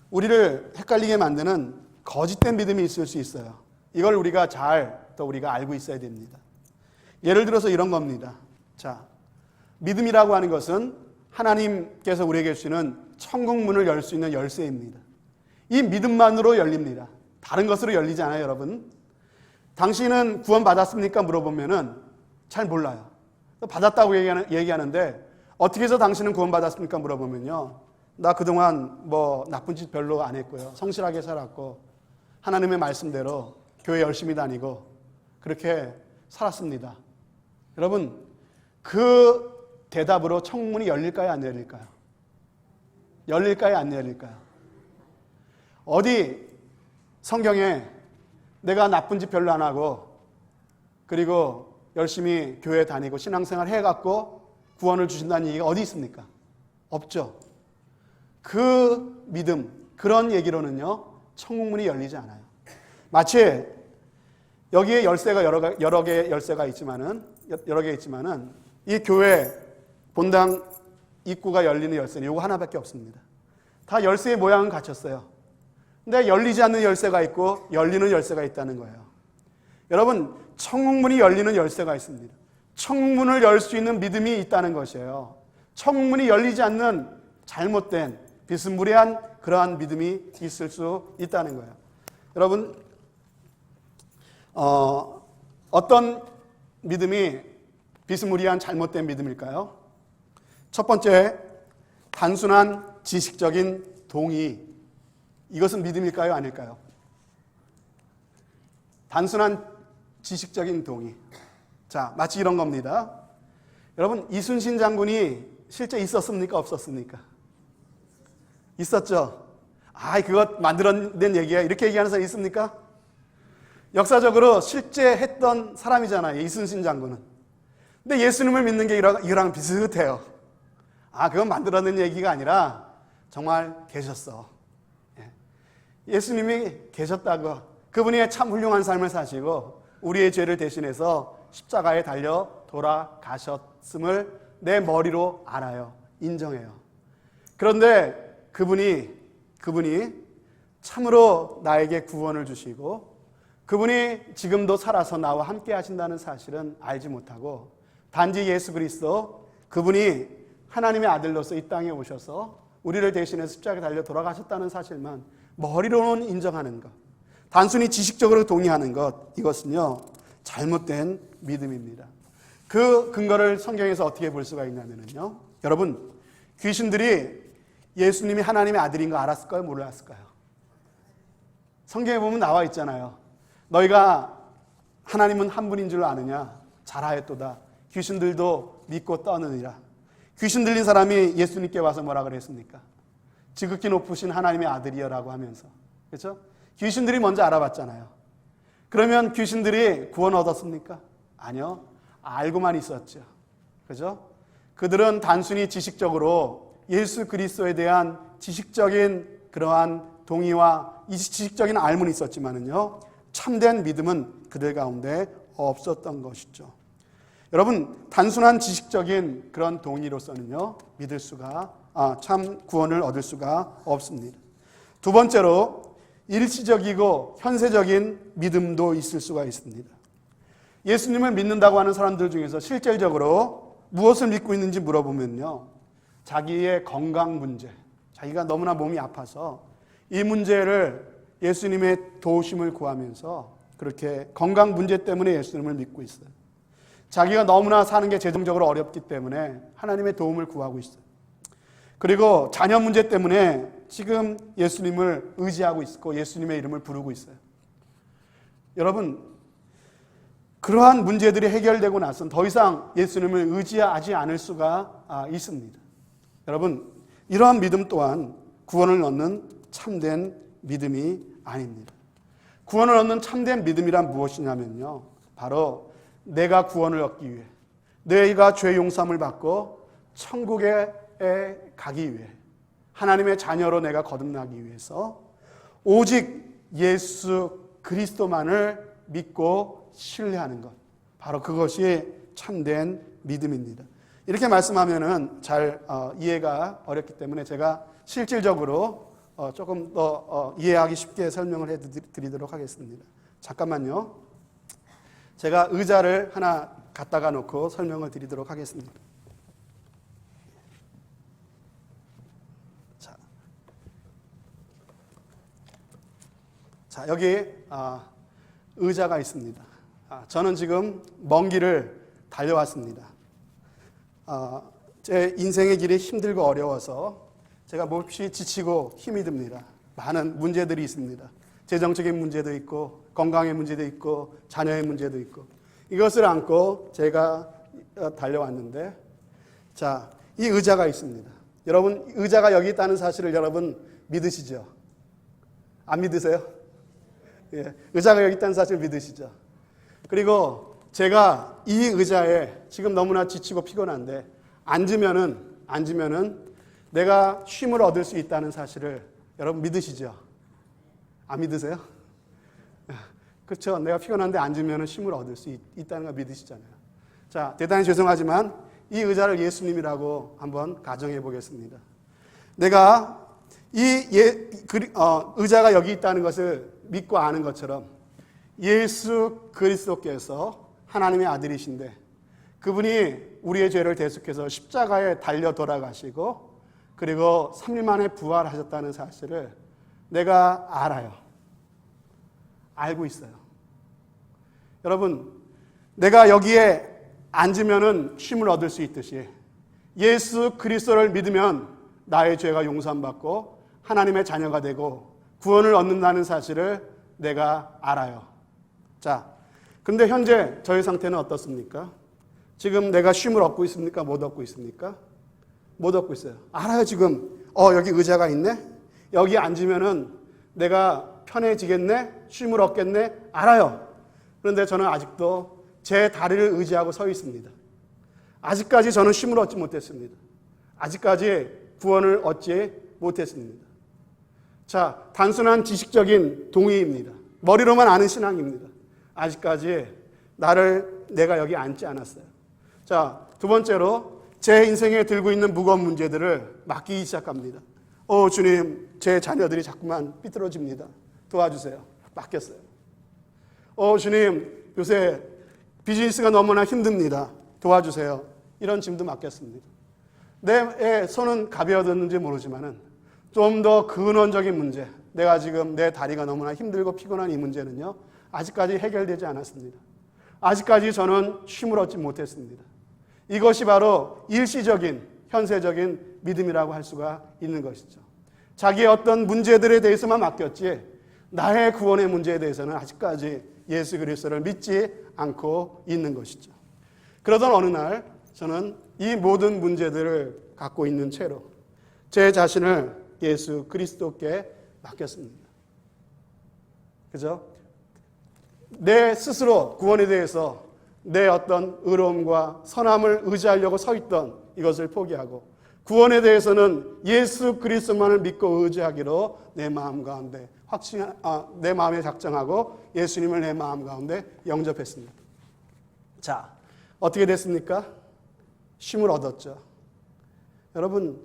우리를 헷갈리게 만드는 거짓된 믿음이 있을 수 있어요. 이걸 우리가 또 우리가 알고 있어야 됩니다. 예를 들어서 이런 겁니다. 자, 믿음이라고 하는 것은 하나님께서 우리에게 주시는 천국 문을 열 수 있는 열쇠입니다. 이 믿음만으로 열립니다. 다른 것으로 열리지 않아요, 여러분. 당신은 구원 받았습니까? 물어보면은 잘 몰라요. 받았다고 얘기하는데 어떻게 해서 당신은 구원받았습니까? 물어보면요, 나 그동안 뭐 나쁜 짓 별로 안 했고요, 성실하게 살았고 하나님의 말씀대로 교회 열심히 다니고 그렇게 살았습니다. 여러분, 그 대답으로 청문이 열릴까요? 안 열릴까요? 열릴까요? 안 열릴까요? 어디 성경에 내가 나쁜 짓 별로 안 하고 그리고 열심히 교회 다니고 신앙생활 해갖고 구원을 주신다는 얘기가 어디 있습니까? 없죠. 그 믿음, 그런 얘기로는요, 천국문이 열리지 않아요. 마치 여기에 열쇠가 여러 개 열쇠가 있지만은, 여러 개 있지만은 이 교회 본당 입구가 열리는 열쇠는 이거 하나밖에 없습니다. 다 열쇠의 모양은 갖췄어요. 근데 열리지 않는 열쇠가 있고 열리는 열쇠가 있다는 거예요. 여러분, 천국문이 열리는 열쇠가 있습니다. 천국문을 열 수 있는 믿음이 있다는 것이에요. 천국문이 열리지 않는 잘못된 비스무리한 그러한 믿음이 있을 수 있다는 거예요. 여러분, 어떤 믿음이 비스무리한 잘못된 믿음일까요? 첫 번째, 단순한 지식적인 동의. 이것은 믿음일까요? 아닐까요? 단순한 지식적인 동의. 자, 마치 이런 겁니다. 여러분, 이순신 장군이 실제 있었습니까? 없었습니까? 있었죠. 그것 만들어낸 얘기야, 이렇게 얘기하는 사람이 있습니까? 역사적으로 실제 했던 사람이잖아요, 이순신 장군은. 근데 예수님을 믿는 게 이거랑 비슷해요. 그건 만들어낸 얘기가 아니라 정말 계셨어. 예수님이 계셨다고, 그분이 참 훌륭한 삶을 사시고 우리의 죄를 대신해서 십자가에 달려 돌아가셨음을 내 머리로 알아요. 인정해요. 그런데 그분이 참으로 나에게 구원을 주시고 그분이 지금도 살아서 나와 함께 하신다는 사실은 알지 못하고, 단지 예수 그리스도, 그분이 하나님의 아들로서 이 땅에 오셔서 우리를 대신해서 십자가에 달려 돌아가셨다는 사실만 머리로는 인정하는 것, 단순히 지식적으로 동의하는 것, 이것은요, 잘못된 믿음입니다. 그 근거를 성경에서 어떻게 볼 수가 있냐면요, 여러분, 귀신들이 예수님이 하나님의 아들인 거 알았을까요? 몰랐을까요? 성경에 보면 나와 있잖아요. 너희가 하나님은 한 분인 줄 아느냐? 잘하였도다. 귀신들도 믿고 떠느니라. 귀신 들린 사람이 예수님께 와서 뭐라 그랬습니까? 지극히 높으신 하나님의 아들이여라고 하면서, 그렇죠? 귀신들이 먼저 알아봤잖아요. 그러면 귀신들이 구원 얻었습니까? 아니요, 알고만 있었죠. 그죠? 그들은 단순히 지식적으로 예수 그리스도에 대한 지식적인 그러한 동의와 이 지식적인 알문이 있었지만은요, 참된 믿음은 그들 가운데 없었던 것이죠. 여러분, 단순한 지식적인 그런 동의로서는요, 믿을 수가, 참 구원을 얻을 수가 없습니다. 두 번째로, 일시적이고 현세적인 믿음도 있을 수가 있습니다. 예수님을 믿는다고 하는 사람들 중에서 실질적으로 무엇을 믿고 있는지 물어보면요, 자기의 건강 문제, 자기가 너무나 몸이 아파서 이 문제를 예수님의 도우심을 구하면서 그렇게 건강 문제 때문에 예수님을 믿고 있어요. 자기가 너무나 사는 게 재정적으로 어렵기 때문에 하나님의 도움을 구하고 있어요. 그리고 자녀 문제 때문에 지금 예수님을 의지하고 있고 예수님의 이름을 부르고 있어요. 여러분, 그러한 문제들이 해결되고 나서는 더 이상 예수님을 의지하지 않을 수가 있습니다. 여러분, 이러한 믿음 또한 구원을 얻는 참된 믿음이 아닙니다. 구원을 얻는 참된 믿음이란 무엇이냐면요, 바로 내가 구원을 얻기 위해, 내가 죄 용서함을 받고 천국에 가기 위해, 하나님의 자녀로 내가 거듭나기 위해서 오직 예수 그리스도만을 믿고 신뢰하는 것, 바로 그것이 참된 믿음입니다. 이렇게 말씀하면은 잘 이해가 어렵기 때문에 제가 실질적으로 조금 더 이해하기 쉽게 설명을 해드리도록 하겠습니다. 잠깐만요. 제가 의자를 하나 갖다가 놓고 설명을 드리도록 하겠습니다. 자, 여기 의자가 있습니다. 저는 지금 먼 길을 달려왔습니다. 제 인생의 길이 힘들고 어려워서 제가 몹시 지치고 힘이 듭니다. 많은 문제들이 있습니다. 재정적인 문제도 있고 건강의 문제도 있고 자녀의 문제도 있고 이것을 안고 제가 달려왔는데 자, 이 의자가 있습니다. 여러분 의자가 여기 있다는 사실을 여러분 믿으시죠? 안 믿으세요? 예, 의자가 여기 있다는 사실을 믿으시죠? 그리고 제가 이 의자에 지금 너무나 지치고 피곤한데 앉으면은 내가 쉼을 얻을 수 있다는 사실을 여러분 믿으시죠? 안 믿으세요? 그렇죠. 내가 피곤한데 앉으면 쉼을 얻을 수 있다는 거 믿으시잖아요. 자, 대단히 죄송하지만 이 의자를 예수님이라고 한번 가정해 보겠습니다. 내가 의자가 여기 있다는 것을 믿고 아는 것처럼 예수 그리스도께서 하나님의 아들이신데 그분이 우리의 죄를 대속해서 십자가에 달려 돌아가시고 그리고 3일 만에 부활하셨다는 사실을 내가 알아요. 알고 있어요. 여러분, 내가 여기에 앉으면은 쉼을 얻을 수 있듯이 예수 그리스도를 믿으면 나의 죄가 용서받고 하나님의 자녀가 되고 구원을 얻는다는 사실을 내가 알아요. 자, 근데 현재 저의 상태는 어떻습니까? 지금 내가 쉼을 얻고 있습니까? 못 얻고 있습니까? 못 얻고 있어요. 알아요, 지금. 여기 의자가 있네? 여기 앉으면은 내가 편해지겠네? 쉼을 얻겠네? 알아요. 그런데 저는 아직도 제 다리를 의지하고 서 있습니다. 아직까지 저는 쉼을 얻지 못했습니다. 아직까지 구원을 얻지 못했습니다. 자, 단순한 지식적인 동의입니다. 머리로만 아는 신앙입니다. 아직까지 내가 여기 앉지 않았어요. 자, 두 번째로 제 인생에 들고 있는 무거운 문제들을 맡기기 시작합니다. 주님, 제 자녀들이 자꾸만 삐뚤어집니다. 도와주세요. 맡겼어요. 주님, 요새 비즈니스가 너무나 힘듭니다. 도와주세요. 이런 짐도 맡겼습니다. 내 손은 가벼워졌는지 모르지만은 좀 더 근원적인 문제, 내가 지금 내 다리가 너무나 힘들고 피곤한 이 문제는요, 아직까지 해결되지 않았습니다. 아직까지 저는 쉼을 얻지 못했습니다. 이것이 바로 일시적인, 현세적인 믿음이라고 할 수가 있는 것이죠. 자기의 어떤 문제들에 대해서만 맡겼지 나의 구원의 문제에 대해서는 아직까지 예수 그리스도를 믿지 않고 있는 것이죠. 그러던 어느 날 저는 이 모든 문제들을 갖고 있는 채로 제 자신을 예수 그리스도께 맡겼습니다. 그죠? 내 스스로 구원에 대해서 내 어떤 의로움과 선함을 의지하려고 서 있던 이것을 포기하고 구원에 대해서는 예수 그리스도만을 믿고 의지하기로 내 마음 가운데 내 마음에 작정하고 예수님을 내 마음 가운데 영접했습니다. 자, 어떻게 됐습니까? 쉼을 얻었죠. 여러분,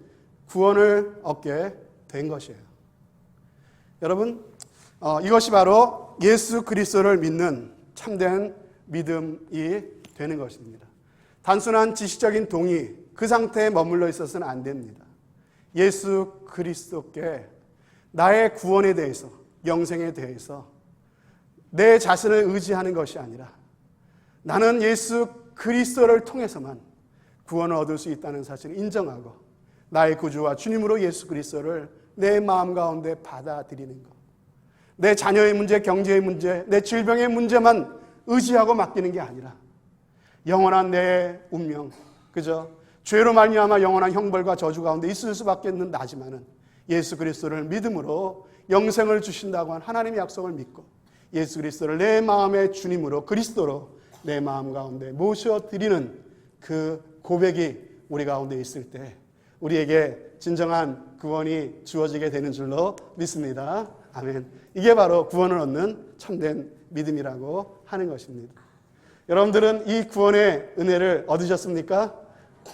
구원을 얻게 된 것이에요. 여러분, 이것이 바로 예수 그리스도를 믿는 참된 믿음이 되는 것입니다. 단순한 지식적인 동의, 그 상태에 머물러 있어서는 안 됩니다. 예수 그리스도께 나의 구원에 대해서, 영생에 대해서 내 자신을 의지하는 것이 아니라 나는 예수 그리스도를 통해서만 구원을 얻을 수 있다는 사실을 인정하고 나의 구주와 주님으로 예수 그리스도를 내 마음 가운데 받아들이는 것. 내 자녀의 문제, 경제의 문제, 내 질병의 문제만 의지하고 맡기는 게 아니라 영원한 내 운명, 그죠? 죄로 말미암아 영원한 형벌과 저주 가운데 있을 수밖에 없는 나지만은 예수 그리스도를 믿음으로 영생을 주신다고 한 하나님의 약속을 믿고 예수 그리스도를 내 마음의 주님으로 그리스도로 내 마음 가운데 모셔드리는 그 고백이 우리 가운데 있을 때 우리에게 진정한 구원이 주어지게 되는 줄로 믿습니다. 아멘. 이게 바로 구원을 얻는 참된 믿음이라고 하는 것입니다. 여러분들은 이 구원의 은혜를 얻으셨습니까?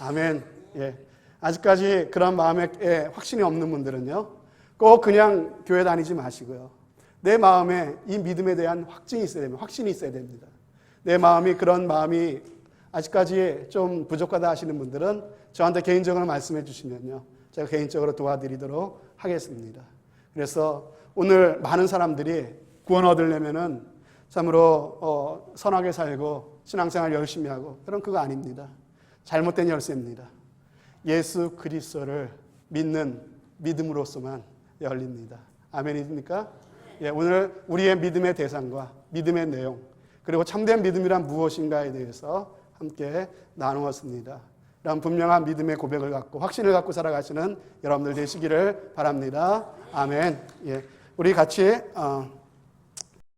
아멘. 예. 아직까지 그런 마음에 확신이 없는 분들은요, 꼭 그냥 교회 다니지 마시고요. 내 마음에 이 믿음에 대한 확신이 있어야 됩니다. 내 마음이 그런 마음이 아직까지 좀 부족하다 하시는 분들은 저한테 개인적으로 말씀해 주시면요, 제가 개인적으로 도와드리도록 하겠습니다. 그래서 오늘 많은 사람들이 구원 얻으려면은 참으로 선하게 살고 신앙생활 열심히 하고 그런 그거 아닙니다. 잘못된 열쇠입니다. 예수 그리스도를 믿는 믿음으로서만 열립니다. 아멘입니까? 예, 오늘 우리의 믿음의 대상과 믿음의 내용, 그리고 참된 믿음이란 무엇인가에 대해서 함께 나누었습니다. 이런 분명한 믿음의 고백을 갖고 확신을 갖고 살아가시는 여러분들 되시기를 바랍니다. 아멘. 예, 우리 같이